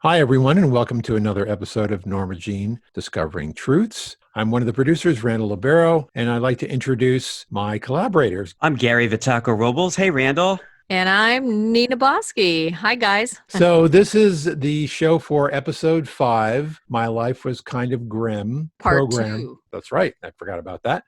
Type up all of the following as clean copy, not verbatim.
Hi, everyone, and welcome to another episode of Norma Jean Discovering Truths. I'm one of the producers, Randall, and I'd like to introduce my collaborators. I'm Gary Vitacco Robles. Hey, Randall. And I'm Nina Bosky. Hi, guys. So, this is the show for episode 5. My Life Was Kind of Grim Part program. 2. That's right. I forgot about that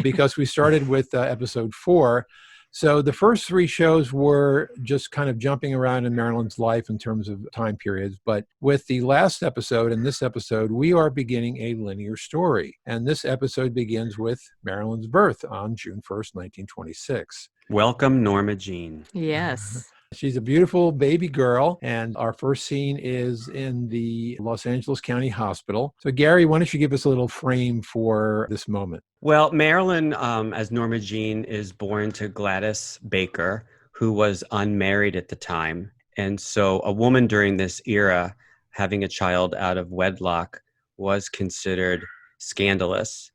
because we started with episode 4. So the first 3 shows were just kind of jumping around in Marilyn's life in terms of time periods. But with the last episode and this episode, we are beginning a linear story. And this episode begins with Marilyn's birth on June 1st, 1926. Welcome, Norma Jean. Yes. She's a beautiful baby girl, and our first scene is in the Los Angeles County Hospital. So, Gary, why don't you give us a little frame for this moment? Well, Marilyn, as Norma Jean, is born to Gladys Baker, who was unmarried at the time. And so a woman during this era having a child out of wedlock was considered scandalous,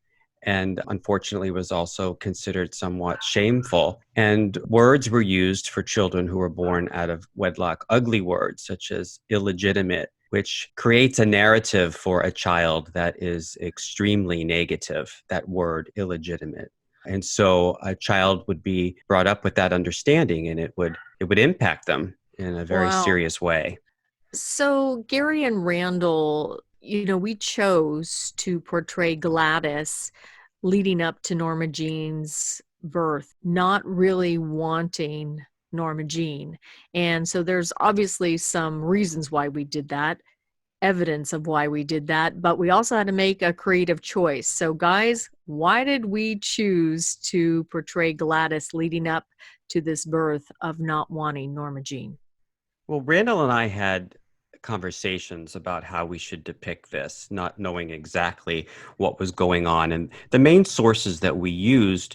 and unfortunately was also considered somewhat shameful. And words were used for children who were born out of wedlock, ugly words such as illegitimate, which creates a narrative for a child that is extremely negative, that word illegitimate. And so a child would be brought up with that understanding, and it would impact them in a very serious way. So Gary and Randall, we chose to portray Gladys leading up to Norma Jean's birth, not really wanting Norma Jean. And so there's obviously some reasons why we did that, evidence of why we did that, but we also had to make a creative choice. So guys, why did we choose to portray Gladys leading up to this birth of not wanting Norma Jean? Well, Randall and I had conversations about how we should depict this, not knowing exactly what was going on. And the main sources that we used,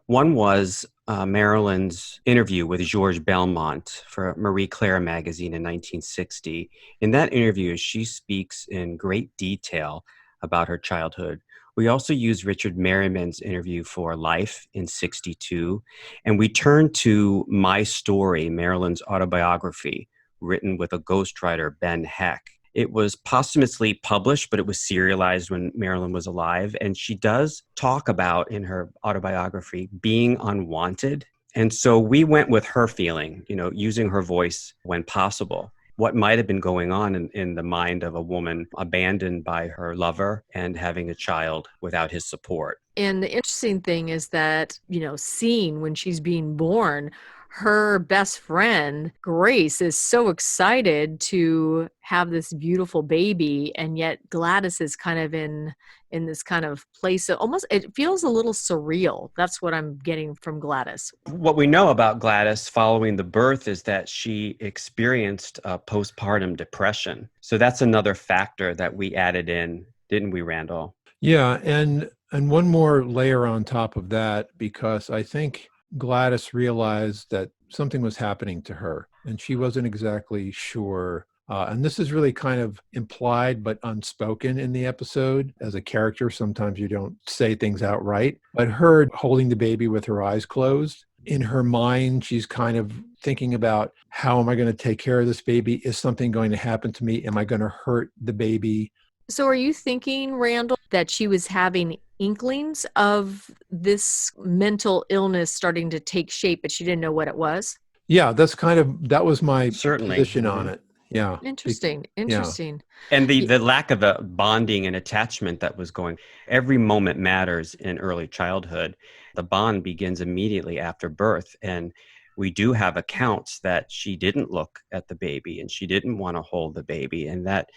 one was Marilyn's interview with Georges Belmont for Marie Claire magazine in 1960. In that interview, she speaks in great detail about her childhood. We also used Richard Merriman's interview for Life in 62. And we turned to My Story, Marilyn's autobiography, written with a ghostwriter, Ben Heck. It was posthumously published, but it was serialized when Marilyn was alive. And she does talk about, in her autobiography, being unwanted. And so we went with her feeling, using her voice when possible. What might have been going on in the mind of a woman abandoned by her lover and having a child without his support. And the interesting thing is that, seeing when she's being born, her best friend, Grace, is so excited to have this beautiful baby. And yet Gladys is kind of in this kind of place of almost, it feels a little surreal. That's what I'm getting from Gladys. What we know about Gladys following the birth is that she experienced postpartum depression. So that's another factor that we added in, didn't we, Randall? Yeah, and one more layer on top of that, because I think Gladys realized that something was happening to her, and she wasn't exactly sure. And this is really kind of implied but unspoken in the episode. As a character, sometimes you don't say things outright. But her holding the baby with her eyes closed, in her mind, she's kind of thinking about, how am I going to take care of this baby? Is something going to happen to me? Am I going to hurt the baby? So are you thinking, Randall, that she was having inklings of this mental illness starting to take shape, but she didn't know what it was? Yeah, that was my Certainly. position on it. Yeah. Interesting. Yeah. And the lack of a bonding and attachment that was going, every moment matters in early childhood. The bond begins immediately after birth. And we do have accounts that she didn't look at the baby and she didn't want to hold the baby. And that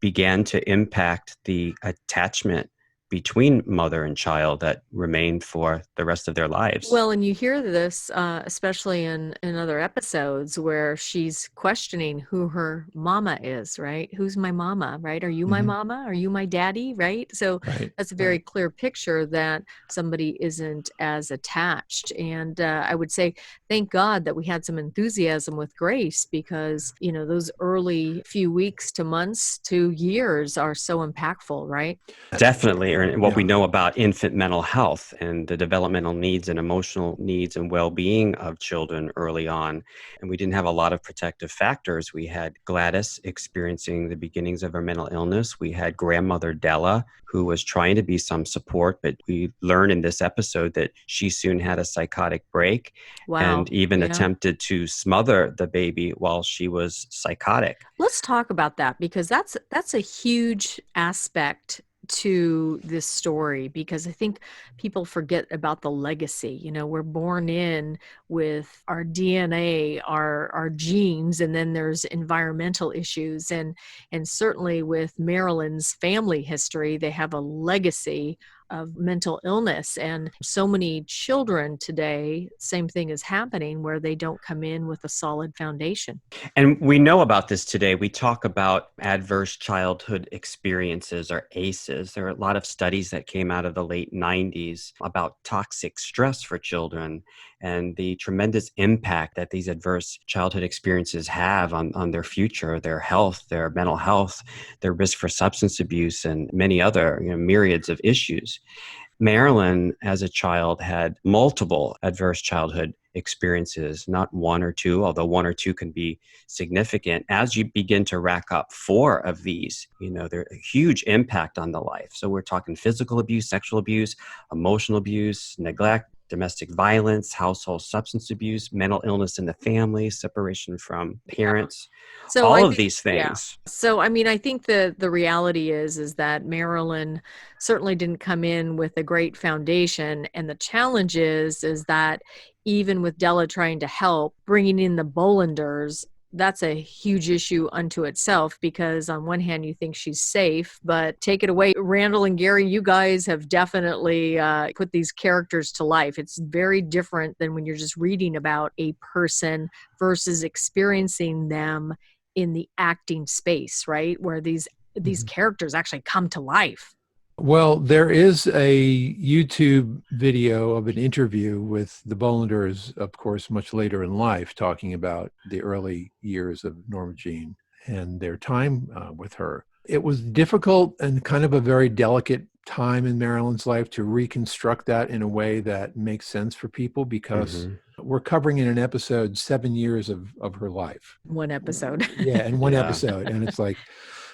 began to impact the attachment between mother and child that remained for the rest of their lives. Well, and you hear this, especially in other episodes where she's questioning who her mama is, right? Who's my mama, right? Are you my mama? Are you my daddy, right? So that's a very clear picture that somebody isn't as attached. And I would say, thank God that we had some enthusiasm with Grace, because, those early few weeks to months to years are so impactful, right? Definitely. and what we Yeah. know about infant mental health and the developmental needs and emotional needs and well-being of children early on. And we didn't have a lot of protective factors. We had Gladys experiencing the beginnings of her mental illness. We had grandmother Della, who was trying to be some support, but we learned in this episode that she soon had a psychotic break Wow. and even Yeah. attempted to smother the baby while she was psychotic. Let's talk about that, because that's a huge aspect to this story, because I think people forget about the legacy. You know, we're born in with our DNA, our genes, and then there's environmental issues, and certainly with Marilyn's family history, they have a legacy of mental illness. And so many children today, same thing is happening, where they don't come in with a solid foundation. And we know about this today. We talk about adverse childhood experiences, or ACEs. There are a lot of studies that came out of the late 90s about toxic stress for children and the tremendous impact that these adverse childhood experiences have on their future, their health, their mental health, their risk for substance abuse, and many other myriads of issues. Marilyn, as a child, had multiple adverse childhood experiences, not one or two, although one or two can be significant. As you begin to rack up four of these, they're a huge impact on the life. So we're talking physical abuse, sexual abuse, emotional abuse, neglect, domestic violence, household substance abuse, mental illness in the family, separation from parents, So all I of think, these yeah. things. So I mean, I think the reality is that Marilyn certainly didn't come in with a great foundation, and the challenge is that even with Della trying to help, bringing in the Bollanders, that's a huge issue unto itself, because on one hand you think she's safe, but take it away, Randall and Gary, you guys have definitely put these characters to life. It's very different than when you're just reading about a person versus experiencing them in the acting space, right? Where these characters actually come to life. Well, there is a YouTube video of an interview with the Bollanders, of course, much later in life, talking about the early years of Norma Jean and their time with her. It was difficult and kind of a very delicate time in Marilyn's life to reconstruct that in a way that makes sense for people, because we're covering in an episode 7 years of her life. One episode. Yeah, in one Yeah. episode. And it's like,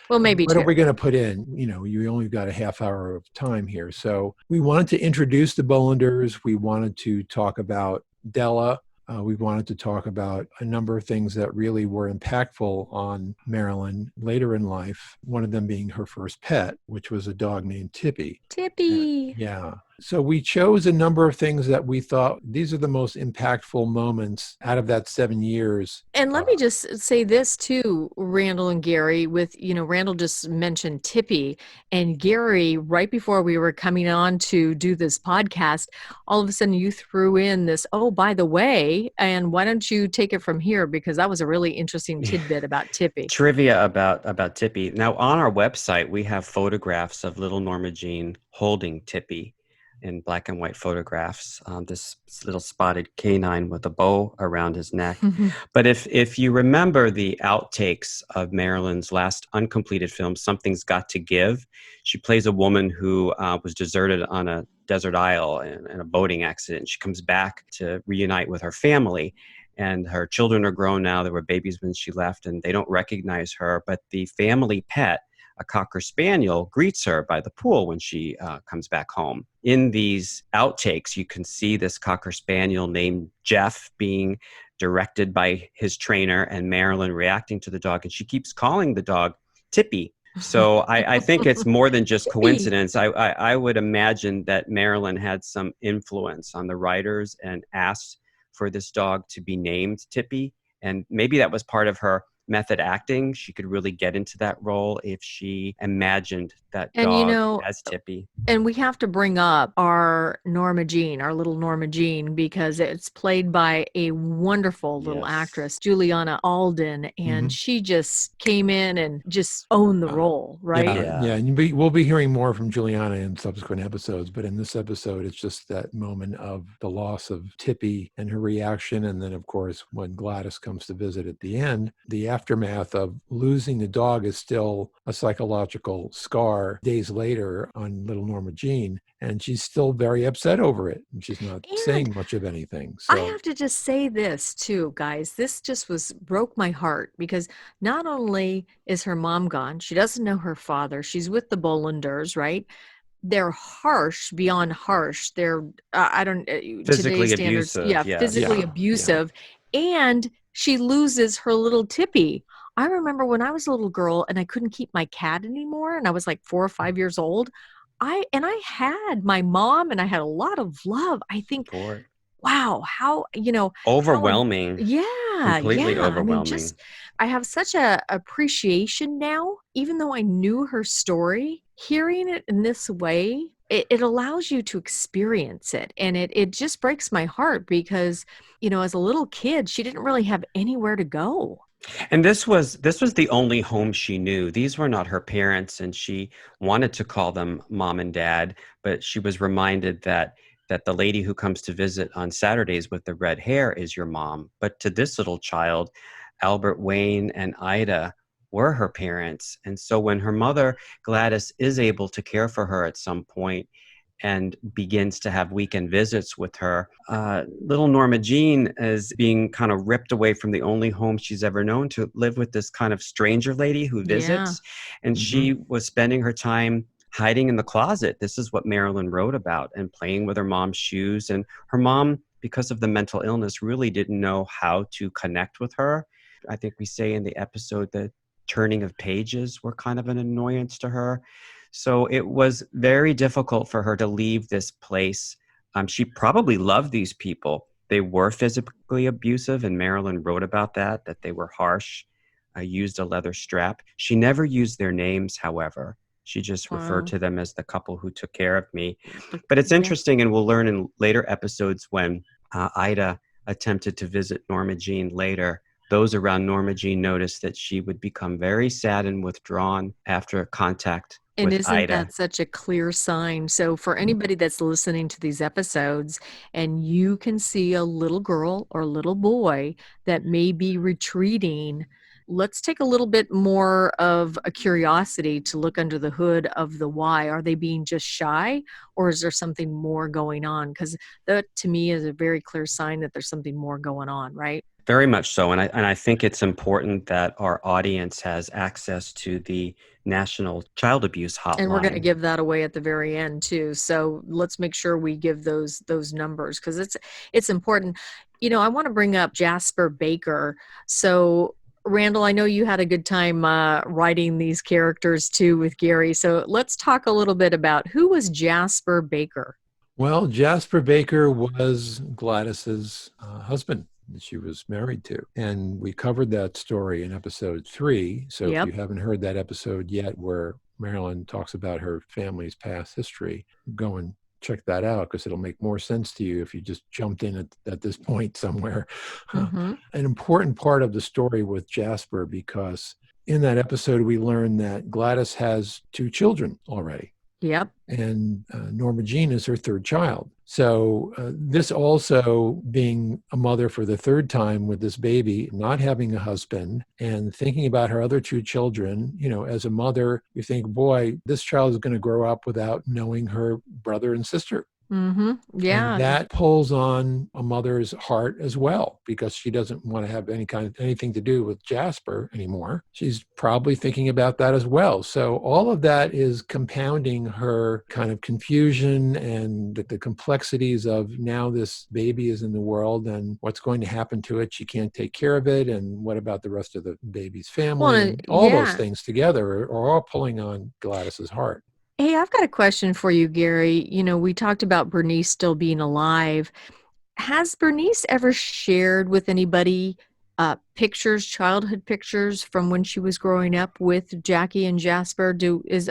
Well, maybe what two. are we going to put in? You only got a half hour of time here. So we wanted to introduce the Bollanders. We wanted to talk about Della. We wanted to talk about a number of things that really were impactful on Marilyn later in life, one of them being her first pet, which was a dog named Tippy. Tippy. Yeah. So we chose a number of things that we thought these are the most impactful moments out of that 7 years. And let me just say this too, Randall and Gary, with, Randall just mentioned Tippy, and Gary, right before we were coming on to do this podcast, all of a sudden you threw in this, oh, by the way, and why don't you take it from here? Because that was a really interesting tidbit about Tippy. Trivia about Tippy. Now, on our website, we have photographs of little Norma Jean holding Tippy in black and white photographs. This little spotted canine with a bow around his neck. But if you remember the outtakes of Marilyn's last uncompleted film, Something's Got to Give, she plays a woman who was deserted on a desert isle in a boating accident. She comes back to reunite with her family. And her children are grown now. They were babies when she left, and they don't recognize her. But the family pet, a Cocker Spaniel, greets her by the pool when she comes back home. In these outtakes, you can see this Cocker Spaniel named Jeff being directed by his trainer, and Marilyn reacting to the dog. And she keeps calling the dog Tippy. So I think it's more than just coincidence. I would imagine that Marilyn had some influence on the writers and asked for this dog to be named Tippy. And maybe that was part of her method acting. She could really get into that role if she imagined that dog as Tippy. And we have to bring up our Norma Jean, our little Norma Jean, because it's played by a wonderful little actress, Juliana Alden, and she just came in and just owned the role, right? Yeah. And we'll be hearing more from Juliana in subsequent episodes, but in this episode, it's just that moment of the loss of Tippy and her reaction. And then, of course, when Gladys comes to visit at the end, the aftermath of losing the dog is still a psychological scar days later on little Norma Jean. And she's still very upset over it. And she's not And saying much of anything. I So have to just say this too, guys. This just broke my heart because not only is her mom gone, she doesn't know her father. She's with the Bollanders, right? They're harsh beyond harsh. They're I don't today's Physically standards, abusive, yeah, physically yes. yeah, yeah. abusive, and she loses her little Tippy. I remember when I was a little girl and I couldn't keep my cat anymore, and I was like 4 or 5 years old. I had my mom, and I had a lot of love. I think, Support. wow, Overwhelming. yeah. Completely I mean, overwhelming. just I have such a appreciation now, even though I knew her story, hearing it in this way, it allows you to experience it. And it just breaks my heart because, as a little kid, she didn't really have anywhere to go. And this was the only home she knew. These were not her parents, and she wanted to call them mom and dad, but she was reminded that the lady who comes to visit on Saturdays with the red hair is your mom. But to this little child, Albert Wayne and Ida were her parents. And so when her mother, Gladys, is able to care for her at some point and begins to have weekend visits with her, little Norma Jean is being kind of ripped away from the only home she's ever known to live with this kind of stranger lady who Yeah. visits. And she was spending her time hiding in the closet. This is what Marilyn wrote about, and playing with her mom's shoes. And her mom, because of the mental illness, really didn't know how to connect with her. I think we say in the episode that turning of pages were kind of an annoyance to her. So it was very difficult for her to leave this place. She probably loved these people. They were physically abusive, and Marilyn wrote about that they were harsh, used a leather strap. She never used their names, however. She just referred Wow. to them as the couple who took care of me. But it's Yeah. interesting, and we'll learn in later episodes when Ida attempted to visit Norma Jean later. Those around Norma Jean noticed that she would become very sad and withdrawn after contact And with isn't Ida. that such a clear sign? So, for anybody that's listening to these episodes and you can see a little girl or little boy that may be retreating, let's take a little bit more of a curiosity to look under the hood of the why. Are they being just shy, or is there something more going on? Because that to me is a very clear sign that there's something more going on, right? Very much so. And I think it's important that our audience has access to the National Child Abuse And we're going to Hotline. give that away at the very end too. So let's make sure we give those numbers because it's important. I want to bring up Jasper Baker. So Randall, I know you had a good time writing these characters too with Gary. So let's talk a little bit about who was Jasper Baker. Well, Jasper Baker was Gladys's husband that she was married to. And we covered that story in episode 3. So if you Yep. haven't heard that episode yet, where Marilyn talks about her family's past history, go and check that out because it'll make more sense to you if you just jumped in at this point somewhere. Mm-hmm. An important part of the story with Jasper, because in that episode, we learned that Gladys has 2 children already. Yep. And Norma Jean is her 3rd child. So this also being a mother for the 3rd time with this baby, not having a husband and thinking about her other 2 children, as a mother, you think, boy, this child is going to grow up without knowing her brother and sister. Mm-hmm. And Yeah. that pulls on a mother's heart as well, because she doesn't want to have anything to do with Jasper anymore. She's probably thinking about that as well. So all of that is compounding her kind of confusion and the complexities of now this baby is in the world and what's going to happen to it. She can't take care of it. And what about the rest of the baby's family? Well, And all those yeah. things together are all pulling on Gladys's heart. Hey, I've got a question for you, Gary. We talked about Bernice still being alive. Has Bernice ever shared with anybody childhood pictures from when she was growing up with Jackie and Jasper?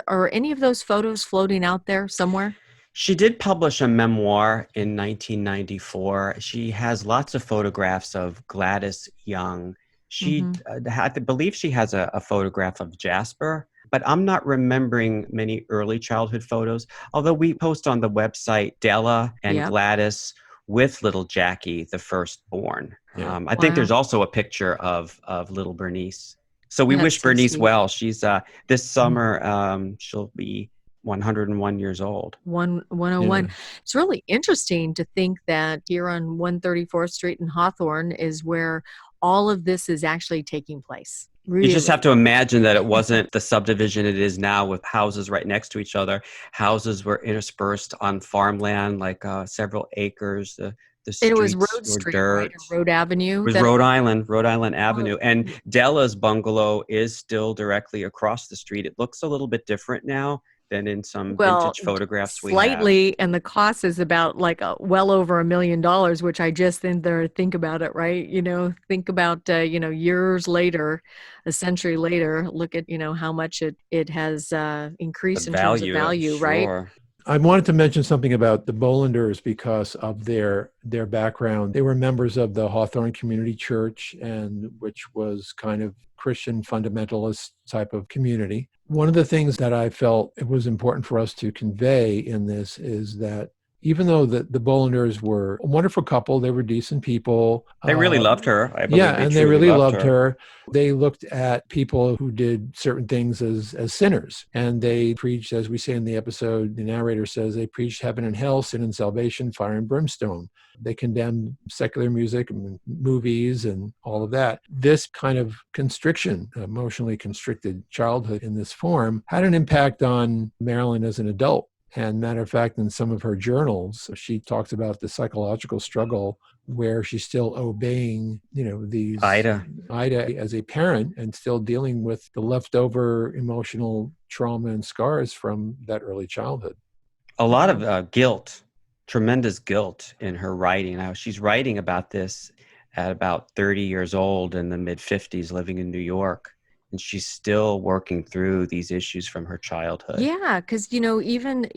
Are any of those photos floating out there somewhere? She did publish a memoir in 1994. She has lots of photographs of Gladys Young. She, Mm-hmm. I believe she has a photograph of Jasper, but I'm not remembering many early childhood photos. Although we post on the website, Della and Yep. Gladys with little Jackie, the firstborn. Yeah. I think there's Wow. also a picture of little Bernice. So we That's wish so Bernice sweet. well. She's this summer she'll be 101 years old. 101. Yeah. It's really interesting to think that here on 134th Street in Hawthorne is where all of this is actually taking place. You just have Really. to imagine that it wasn't the subdivision it is now with houses right next to each other. Houses were interspersed on farmland, like several acres. The It was streets Road were Street, right? dirt. Or Road Avenue. Was That Rhode Island oh, Avenue. And Della's bungalow is still directly across the street. It looks a little bit different now than in some well, vintage photographs we have. slightly, and the cost is about like well over $1 million, which I just think about it, right? Think about years later, a century later, look at how much it has The increased in terms of value, value, right? sure. I wanted to mention something about the Bollanders because of their background. They were members of the Hawthorne Community Church, and which was kind of Christian fundamentalist type of community. One of the things that I felt it was important for us to convey in this is that even though the Bollanders were a wonderful couple, they were decent people. They really loved her. I Yeah, believe they and they truly really loved loved her. her. They looked at people who did certain things as sinners. And they preached, as we say in the episode, the narrator says they preached heaven and hell, sin and salvation, fire and brimstone. They condemned secular music and movies and all of that. This kind of constriction, emotionally constricted childhood in this form, had an impact on Marilyn as an adult. And matter of fact, in some of her journals, she talks about the psychological struggle where she's still obeying, these Ida as a parent and still dealing with the leftover emotional trauma and scars from that early childhood. a lot Wow. of guilt, tremendous guilt in her writing. Now, she's writing about this at about 30 years old in the mid 50s, living in New York. And she's still working through these issues from her childhood. Yeah, because even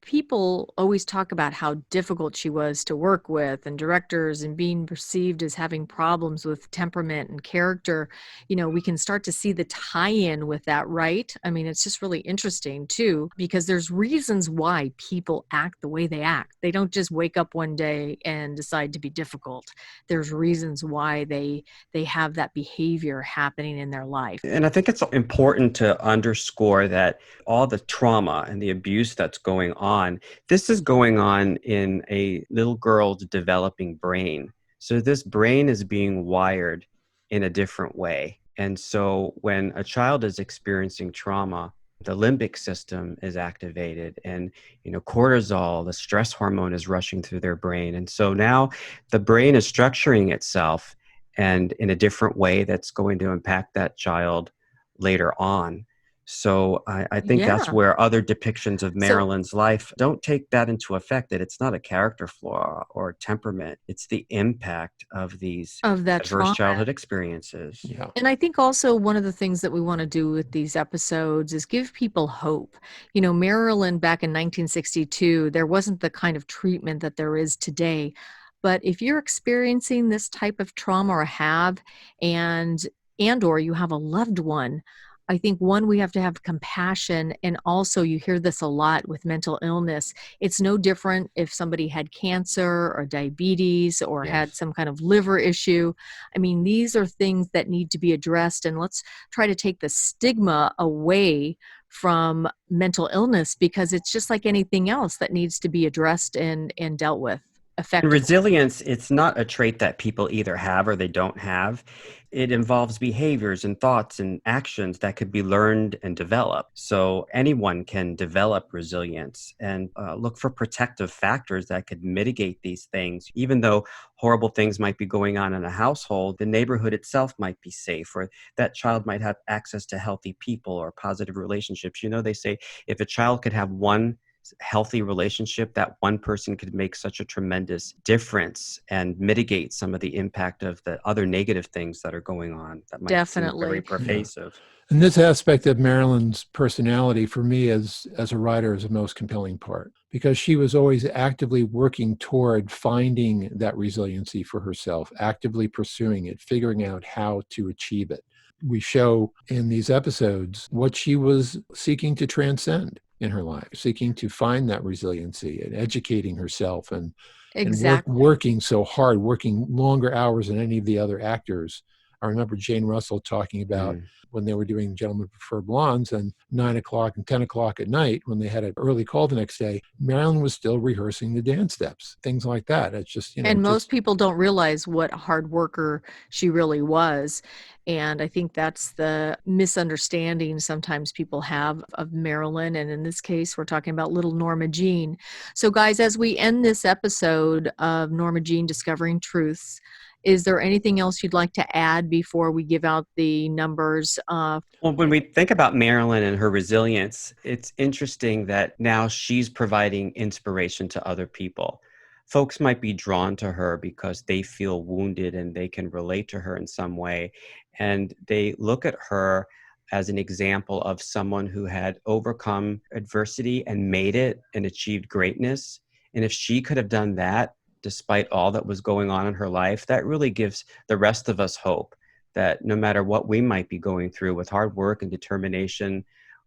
people always talk about how difficult she was to work with, and directors, and being perceived as having problems with temperament and character. We can start to see the tie-in with that, right? I mean, it's just really interesting too, because there's reasons why people act the way they act. They don't just wake up one day and decide to be difficult. There's reasons why they have that behavior happening in their life. And I think it's important to underscore that all the trauma and the abuse that's going on, this is going on in a little girl's developing brain. So this brain is being wired in a different way. And so when a child is experiencing trauma, the limbic system is activated, and cortisol, the stress hormone, is rushing through their brain. And so now the brain is structuring itself and in a different way that's going to impact that child later on. So I think that's Yeah. where other depictions of So Marilyn's life don't take that into effect, that it's not a character flaw or temperament. It's the impact of these of that adverse trauma. childhood experiences. Yeah. And I think also one of the things that we want to do with these episodes is give people hope. Maryland back in 1962, there wasn't the kind of treatment that there is today. But if you're experiencing this type of trauma or you have a loved one, I think one, we have to have compassion. And also, you hear this a lot with mental illness. It's no different if somebody had cancer or diabetes or had Yes. some kind of liver issue. I mean, these are things that need to be addressed. And let's try to take the stigma away from mental illness, because it's just like anything else that needs to be addressed and dealt with effectively. Resilience, it's not a trait that people either have or they don't have. It involves behaviors and thoughts and actions that could be learned and developed. So anyone can develop resilience and look for protective factors that could mitigate these things. Even though horrible things might be going on in a household, the neighborhood itself might be safe, or that child might have access to healthy people or positive relationships. They say if a child could have one healthy relationship, that one person could make such a tremendous difference and mitigate some of the impact of the other negative things that are going on that might seem very Definitely. pervasive. And this aspect of Marilyn's personality for me as a writer is the most compelling part, because she was always actively working toward finding that resiliency for herself, actively pursuing it, figuring out how to achieve it. We show in these episodes what she was seeking to transcend in her life, seeking to find that resiliency and educating herself and and Exactly. working so hard, working longer hours than any of the other actors. I remember Jane Russell talking about Mm. when they were doing Gentlemen Prefer Blondes, and 9 o'clock and 10 o'clock at night, when they had an early call the next day, Marilyn was still rehearsing the dance steps, things like that. It's just, And most just, people don't realize what a hard worker she really was. And I think that's the misunderstanding sometimes people have of Marilyn. And in this case, we're talking about little Norma Jean. So, guys, as we end this episode of Norma Jean Discovering Truths, is there anything else you'd like to add before we give out the numbers? Well, when we think about Marilyn and her resilience, it's interesting that now she's providing inspiration to other people. Folks might be drawn to her because they feel wounded and they can relate to her in some way. And they look at her as an example of someone who had overcome adversity and made it and achieved greatness. And if she could have done that, despite all that was going on in her life, that really gives the rest of us hope that no matter what we might be going through, with hard work and determination,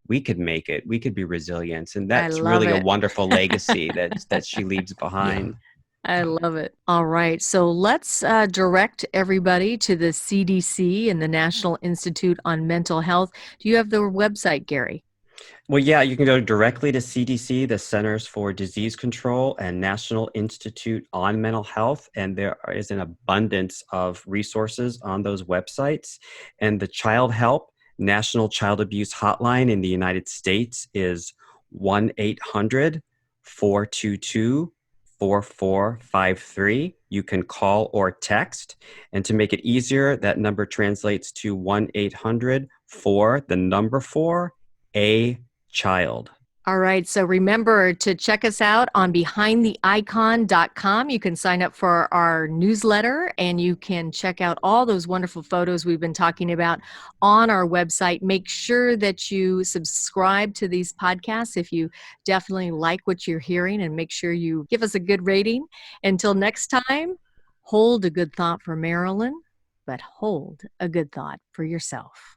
we could make it. We could be resilient. And I that's love really a it. wonderful legacy that she leaves yeah. behind. I love it. All right. So let's direct everybody to the CDC and the National Institute on Mental Health. Do you have their website, Gary? Well, yeah, you can go directly to CDC, the Centers for Disease Control, and National Institute on Mental Health. And there is an abundance of resources on those websites. And the Child Help National Child Abuse Hotline in the United States is 1-800-422-4453. You can call or text. And to make it easier, that number translates to 1-800-4, the number 4, a child. All right. So remember to check us out on behindtheicon.com. You can sign up for our newsletter and you can check out all those wonderful photos we've been talking about on our website. Make sure that you subscribe to these podcasts if you definitely like what you're hearing, and make sure you give us a good rating. Until next time, hold a good thought for Marilyn, but hold a good thought for yourself.